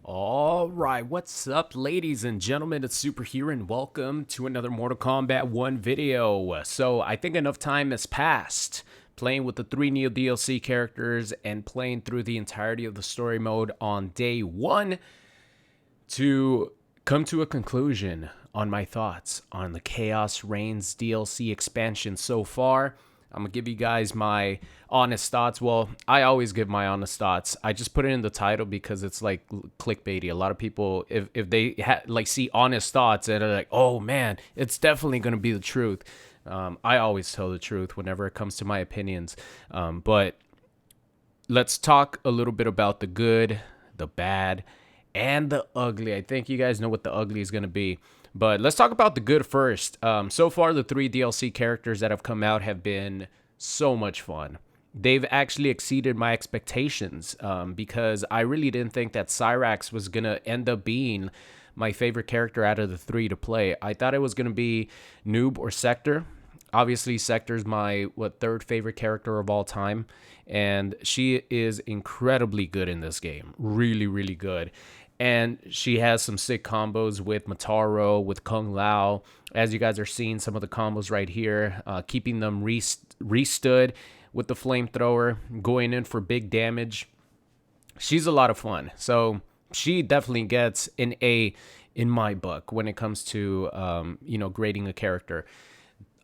All right, what's up, ladies and gentlemen? It's Super here, and welcome to another Mortal Kombat 1 video. So, I think enough time has passed playing with the 3 Neo DLC characters and playing through the entirety of the story mode on day 1 to come to a conclusion on my thoughts on the Chaos Reigns DLC expansion so far. I'm going to give you guys my honest thoughts. Well, I always give my honest thoughts. I just put it in the title because it's like clickbaity. A lot of people, if they see honest thoughts and are like, oh man, it's definitely going to be the truth. I always tell the truth whenever it comes to my opinions. But let's talk a little bit about the good, the bad, and the ugly. I think you guys know what the ugly is going to be. But let's talk about the good first. So far, the 3 DLC characters that have come out have been so much fun. They've actually exceeded my expectations because I really didn't think that Cyrax was going to end up being my favorite character out of the 3 to play. I thought it was going to be Noob or Sektor. Obviously, Sektor's my, third favorite character of all time. And she is incredibly good in this game. Really, really good. And she has some sick combos with Mataro, with Kung Lao. As you guys are seeing some of the combos right here, keeping them restood with the flamethrower, going in for big damage. She's a lot of fun. So she definitely gets an A in my book when it comes to, grading a character.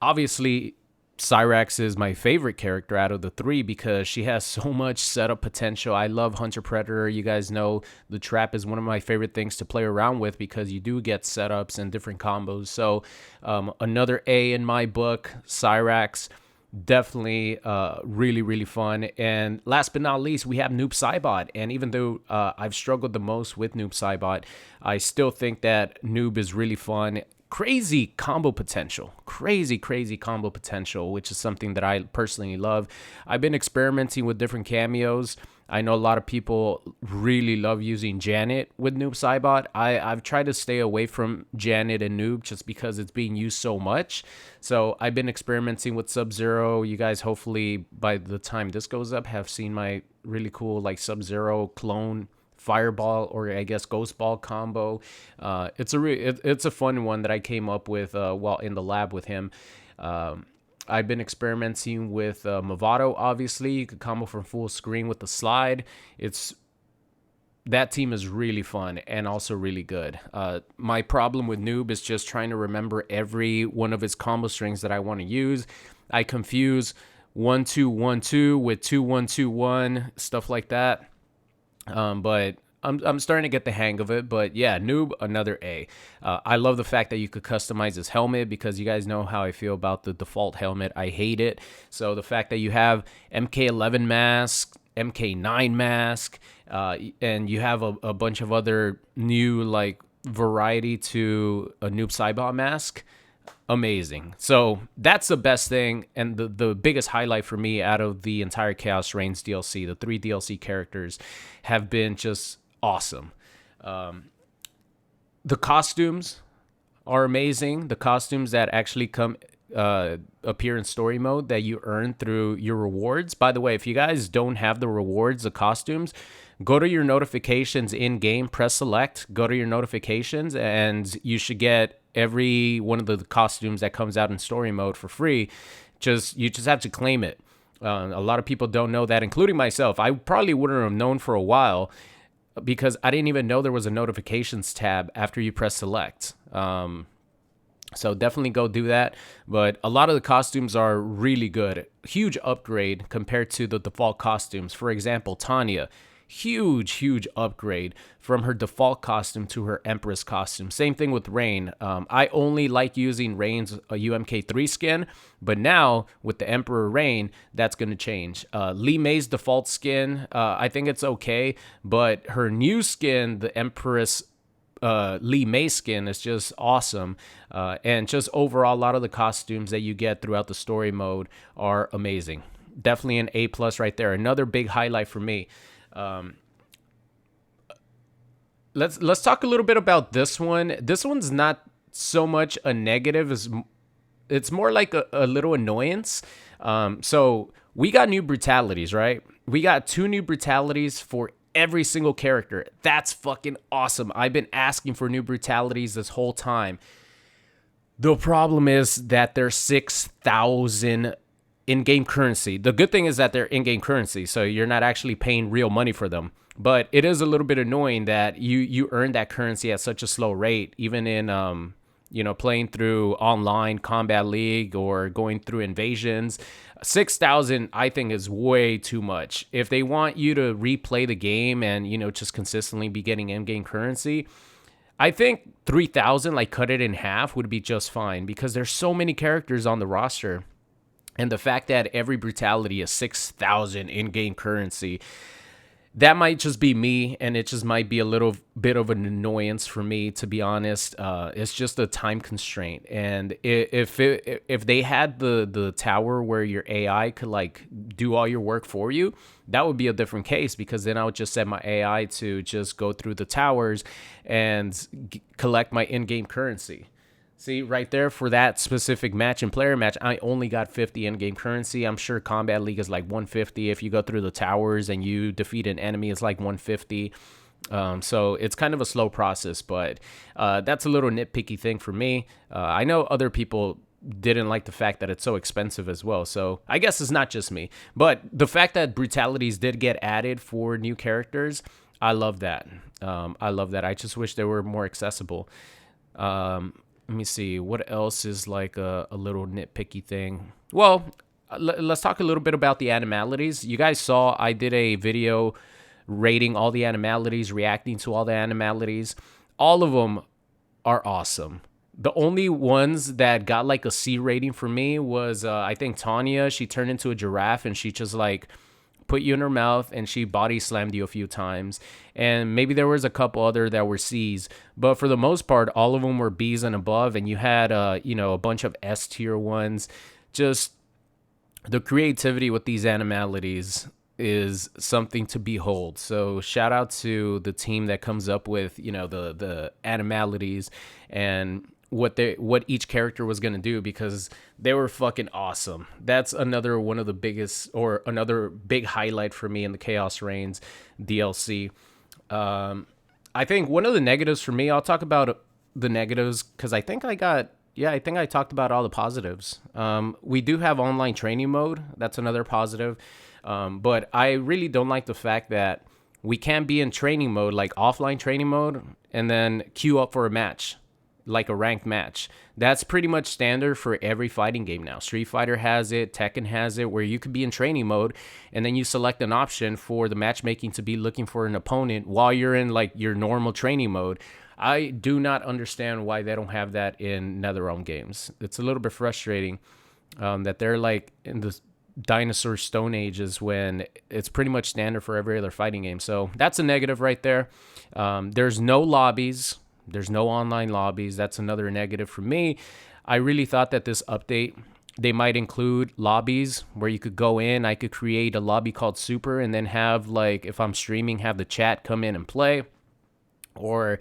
Obviously, Cyrax is my favorite character out of the 3 because she has so much setup potential. I love Hunter Predator. You guys know the trap is one of my favorite things to play around with because you do get setups and different combos. So another A in my book. Cyrax, definitely really, really fun. And last but not least, we have Noob Saibot. And even though I've struggled the most with Noob Saibot, I still think that Noob is really fun. Crazy combo potential, crazy combo potential, which is something that I personally love. I've been experimenting with different cameos. I know a lot of people really love using Janet with Noob Saibot. I've tried to stay away from Janet and Noob just because it's being used so much. So I've been experimenting with Sub-Zero. You guys hopefully by the time this goes up have seen my really cool Sub-Zero clone fireball, or I guess ghost ball combo. It's a fun one that I came up with while in the lab with him. I've been experimenting with Movado. Obviously, you could combo from full screen with the slide. That team is really fun and also really good. My problem with Noob is just trying to remember every one of his combo strings that I want to use. I confuse 1-2-1-2 with 2-1-2-1, stuff like that. But I'm starting to get the hang of it. But yeah, Noob, another A. I love the fact that you could customize his helmet because you guys know how I feel about the default helmet. I hate it. So the fact that you have MK11 mask, MK9 mask, and you have a bunch of other new variety to a Noob Saibot mask. Amazing. So that's the best thing and the biggest highlight for me out of the entire Chaos Reigns DLC. The 3 DLC characters have been just awesome. The costumes are amazing. The costumes that actually appear in story mode that you earn through your rewards. By the way, if you guys don't have the rewards, the costumes, go to your notifications in game, press select, go to your notifications, and you should get every one of the costumes that comes out in story mode for free. You just have to claim it. A lot of people don't know that, including myself. I probably wouldn't have known for a while because I didn't even know there was a notifications tab after you press select. So definitely go do that. But a lot of the costumes are really good. Huge upgrade compared to the default costumes. For example, Tanya. Huge upgrade from her default costume to her Empress costume. Same thing with Rain. I only like using Rain's UMK3 skin, but now with the Emperor Rain, that's going to change. Li Mei's default skin, I think it's okay, but her new skin, the Empress Li Mei skin, is just awesome. And just overall, a lot of the costumes that you get throughout the story mode are amazing. Definitely an A+ right there. Another big highlight for me. Let's talk a little bit about this one. This one's not so much a negative as it's more like a little annoyance. So we got new brutalities, right? We got 2 new brutalities for every single character. That's fucking awesome. I've been asking for new brutalities this whole time. The problem is that they're 6,000 in-game currency. The good thing is that they're in-game currency, so you're not actually paying real money for them. But it is a little bit annoying that you earn that currency at such a slow rate, even in playing through online Combat League or going through invasions. 6,000, I think, is way too much. If they want you to replay the game and just consistently be getting in-game currency, I think 3,000, like cut it in half, would be just fine because there's so many characters on the roster. And the fact that every brutality is 6,000 in-game currency, that might just be me, and it just might be a little bit of an annoyance for me, to be honest. It's just a time constraint. And if they had the tower where your AI could like do all your work for you, that would be a different case, because then I would just set my AI to just go through the towers and collect my in-game currency. See, right there for that specific match and player match, I only got 50 in-game currency. I'm sure Combat League is like 150. If you go through the towers and you defeat an enemy, it's like 150. So it's kind of a slow process, but that's a little nitpicky thing for me. I know other people didn't like the fact that it's so expensive as well. So I guess it's not just me. But the fact that brutalities did get added for new characters, I love that. I love that. I just wish they were more accessible. Let me see. What else is like a little nitpicky thing? Well, let's talk a little bit about the animalities. You guys saw I did a video rating all the animalities, reacting to all the animalities. All of them are awesome. The only ones that got like a C rating for me was, I think, Tanya. She turned into a giraffe and she just like put you in her mouth and she body slammed you a few times. And maybe there was a couple other that were C's, but for the most part, all of them were B's and above. And you had, a bunch of S tier ones. Just the creativity with these animalities is something to behold. So shout out to the team that comes up with, the animalities and what each character was going to do, because they were fucking awesome. That's another one of the biggest, or another big highlight for me in the Chaos Reigns DLC. I think one of the negatives for me, I'll talk about the negatives because I think I talked about all the positives. We do have online training mode. That's another positive. But I really don't like the fact that we can't be in training mode, like offline training mode, and then queue up for a match, like a ranked match. That's pretty much standard for every fighting game now. Street Fighter has it, Tekken has it, where you could be in training mode and then you select an option for the matchmaking to be looking for an opponent while you're in like your normal training mode. I do not understand why they don't have that in NetherRealm games. It's a little bit frustrating that they're like in the dinosaur stone ages when it's pretty much standard for every other fighting game. So that's a negative right there. There's no lobbies. There's no online lobbies. That's another negative for me. I really thought that this update, they might include lobbies where you could go in. I could create a lobby called Super and then have, like, if I'm streaming, have the chat come in and play. Or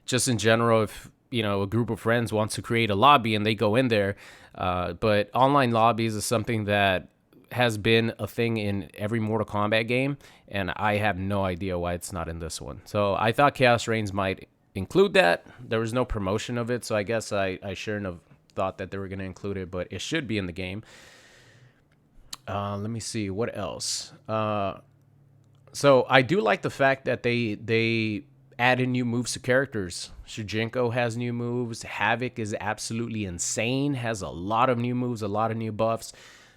just in general, if, a group of friends wants to create a lobby and they go in there. But online lobbies is something that has been a thing in every Mortal Kombat game, and I have no idea why it's not in this one. So I thought Chaos Reigns might include that. There was no promotion of it, so I guess I shouldn't have thought that they were going to include it, but it should be in the game. Let me see what else. So I do like the fact that they added new moves to characters. Shujinko has new moves. Havoc is absolutely insane, has a lot of new moves, a lot of new buffs.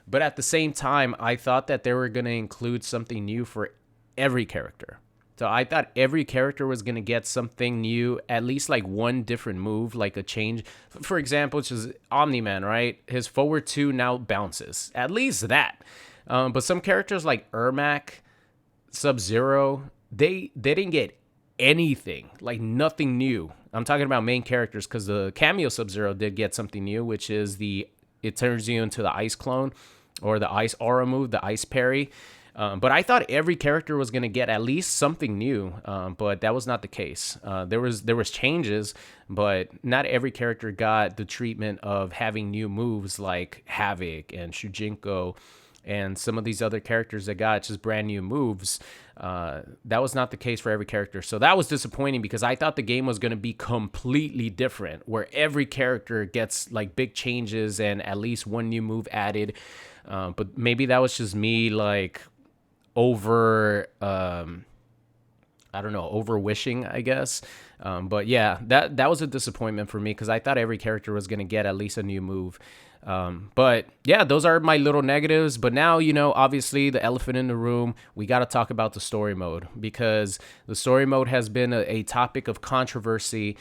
But at the same time, I thought that they were going to include something new for every character. So I thought every character was going to get something new, at least like one different move, like a change. For example, which is Omni-Man, right? His forward 2 now bounces. At least that. But some characters like Ermac, Sub-Zero, they didn't get anything, like nothing new. I'm talking about main characters, because the cameo Sub-Zero did get something new, which is it turns you into the ice clone, or the ice aura move, the ice parry. But I thought every character was going to get at least something new, but that was not the case. There was changes, but not every character got the treatment of having new moves like Havoc and Shujinko and some of these other characters that got just brand new moves. That was not the case for every character. So that was disappointing because I thought the game was going to be completely different, where every character gets like big changes and at least one new move added. But maybe that was just me like over I don't know, over wishing, I guess. But yeah, that was a disappointment for me because I thought every character was going to get at least a new move. But yeah, those are my little negatives. But now, obviously the elephant in the room, we got to talk about the story mode, because the story mode has been a topic of controversy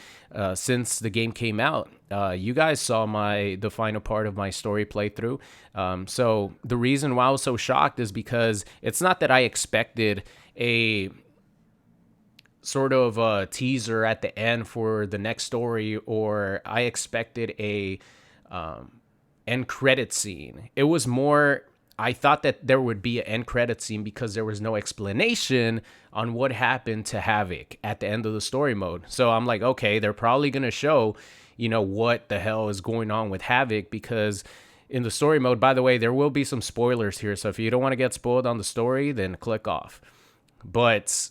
since the game came out. You guys saw the final part of my story playthrough. So the reason why I was so shocked is because it's not that I expected a sort of a teaser at the end for the next story, or I expected a end credit scene. It was more, I thought that there would be an end credit scene because there was no explanation on what happened to Havoc at the end of the story mode. So I'm like, okay, they're probably going to show, what the hell is going on with Havoc, because in the story mode, by the way, there will be some spoilers here. So if you don't want to get spoiled on the story, then click off. But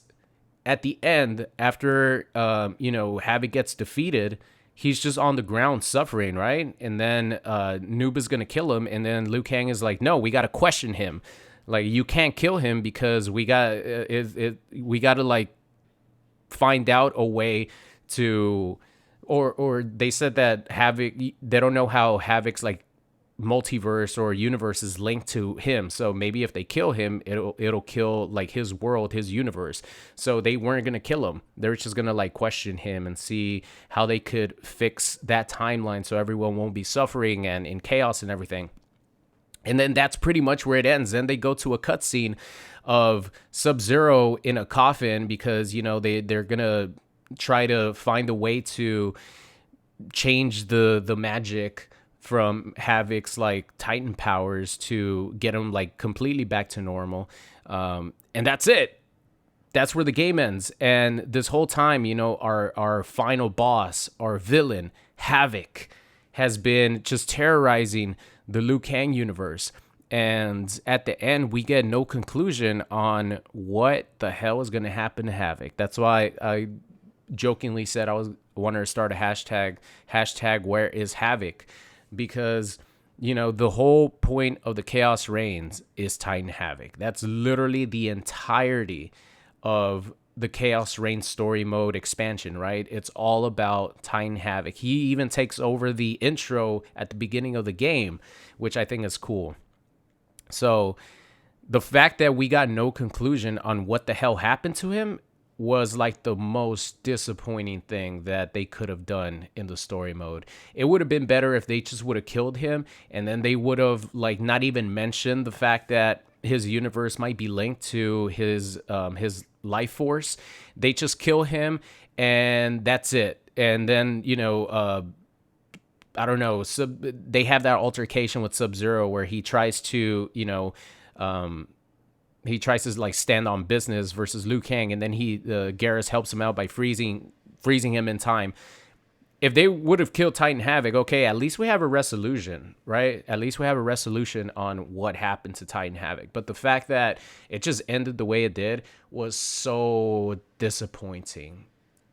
at the end, after, Havoc gets defeated, he's just on the ground suffering, right? And then Noob is going to kill him. And then Liu Kang is like, no, we got to question him. Like, you can't kill him because we got to, like, find out a way to, or they said that Havoc, they don't know how Havoc's, like, multiverse or universe is linked to him. So maybe if they kill him, it'll kill like his world, his universe. So they weren't gonna kill him. They're just gonna like question him and see how they could fix that timeline so everyone won't be suffering and in chaos and everything. And then that's pretty much where it ends. Then they go to a cutscene of Sub-Zero in a coffin because they're gonna try to find a way to change the magic from Havoc's like Titan powers to get him like completely back to normal. And that's it. That's where the game ends. And this whole time, our final boss, our villain, Havoc, has been just terrorizing the Liu Kang universe. And at the end, we get no conclusion on what the hell is going to happen to Havoc. That's why I jokingly said I wanted to start a hashtag where is Havoc? Because, the whole point of the Chaos Reigns is Titan Havoc. That's literally the entirety of the Chaos Reigns story mode expansion, right? It's all about Titan Havoc. He even takes over the intro at the beginning of the game, which I think is cool. So the fact that we got no conclusion on what the hell happened to him was like the most disappointing thing that they could have done in the story mode. It would have been better if they just would have killed him and then they would have like not even mentioned the fact that his universe might be linked to his life force. They just kill him and that's it. And then, I don't know, they have that altercation with Sub-Zero where he tries to, he tries to like stand on business versus Liu Kang, and then Garrus helps him out by freezing him in time. If they would have killed Titan Havoc, okay, at least we have a resolution, right? At least we have a resolution on what happened to Titan Havoc. But the fact that it just ended the way it did was so disappointing.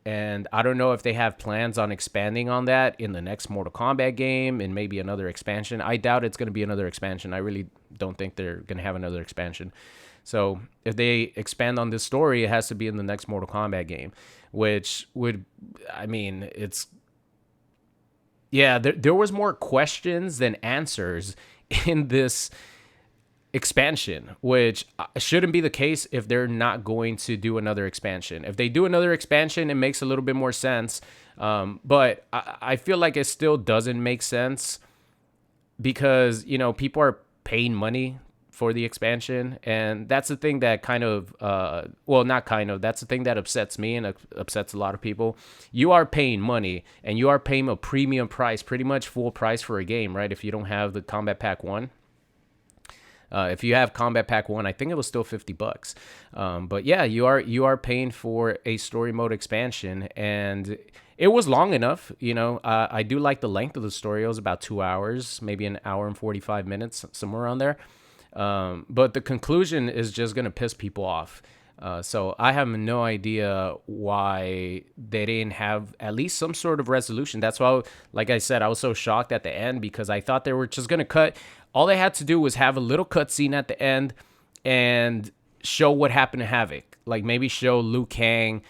And I don't know if they have plans on expanding on that in the next Mortal Kombat game and maybe another expansion. I doubt it's going to be another expansion. I really don't think they're going to have another expansion. So if they expand on this story, it has to be in the next Mortal Kombat game, which would, there was more questions than answers in this expansion, which shouldn't be the case if they're not going to do another expansion. If they do another expansion, it makes a little bit more sense. But I feel like it still doesn't make sense because, people are paying money for the expansion, and that's the thing that that's the thing that upsets me and upsets a lot of people. You are paying money and you are paying a premium price, pretty much full price for a game, right? If you don't have the Combat Pack 1. If you have Combat Pack 1, I think it was still $50. But yeah, you are paying for a story mode expansion, and it was long enough. I do like the length of the story. It was about 2 hours, maybe an hour and 45 minutes, somewhere around there. But the conclusion is just going to piss people off. So I have no idea why they didn't have at least some sort of resolution. That's why, like I said, I was so shocked at the end because I thought they were just going to cut. All they had to do was have a little cutscene at the end and show what happened to Havoc. Like maybe show Liu Kang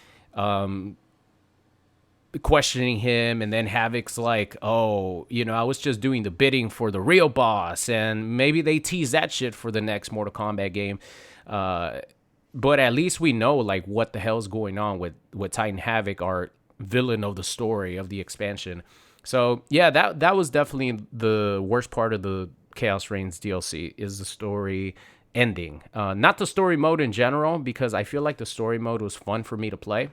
questioning him, and then Havoc's like, oh, I was just doing the bidding for the real boss, and maybe they tease that shit for the next Mortal Kombat game. But at least we know like what the hell's going on with Titan Havoc, our villain of the story of the expansion. So yeah, that was definitely the worst part of the Chaos Reigns DLC, is the story ending. Not the story mode in general, because I feel like the story mode was fun for me to play.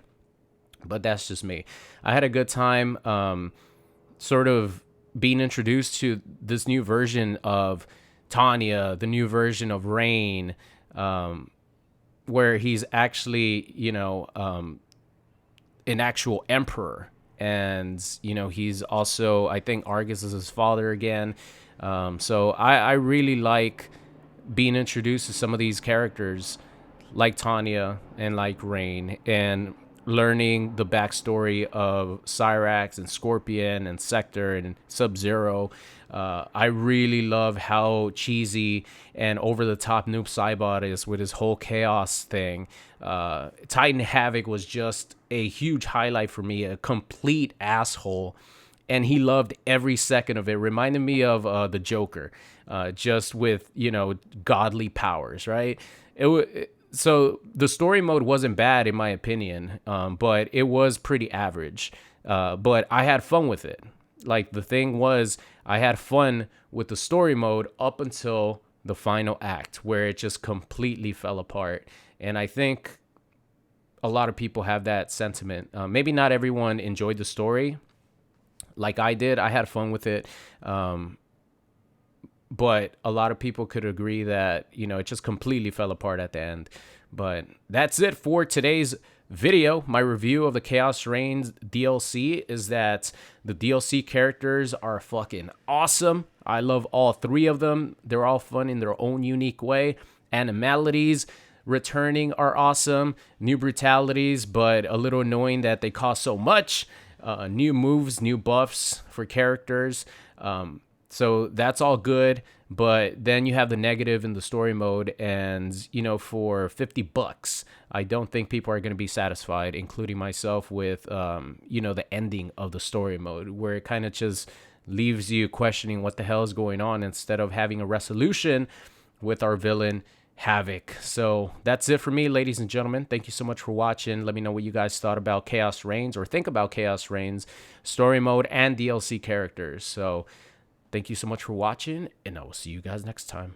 But that's just me. I had a good time sort of being introduced to this new version of Tanya, the new version of Rain, where he's actually, an actual emperor. And, he's also, I think Argus is his father again. So I really like being introduced to some of these characters like Tanya and like Rain, and learning the backstory of Cyrax and Scorpion and Sektor and Sub-Zero. I really love how cheesy and over-the-top Noob Saibot is with his whole chaos thing. Titan Havoc was just a huge highlight for me, a complete asshole, and he loved every second of it. Reminded me of the Joker, just with, godly powers, right? So the story mode wasn't bad in my opinion, but it was pretty average. But I had fun with it. Like the thing was, I had fun with the story mode up until the final act, where it just completely fell apart. And I think a lot of people have that sentiment. Maybe not everyone enjoyed the story like I did. I had fun with it. But a lot of people could agree that, it just completely fell apart at the end. But that's it for today's video. My review of the Chaos Reigns DLC is that the DLC characters are fucking awesome. I love all three of them. They're all fun in their own unique way. Animalities returning are awesome. New Brutalities, but a little annoying that they cost so much. New moves, new buffs for characters. So that's all good, but then you have the negative in the story mode, and, for $50, I don't think people are going to be satisfied, including myself, with, the ending of the story mode, where it kind of just leaves you questioning what the hell is going on instead of having a resolution with our villain, Havoc. So that's it for me, ladies and gentlemen. Thank you so much for watching. Let me know what you guys thought about Chaos Reigns, or think about Chaos Reigns, story mode, and DLC characters. So thank you so much for watching, and I will see you guys next time.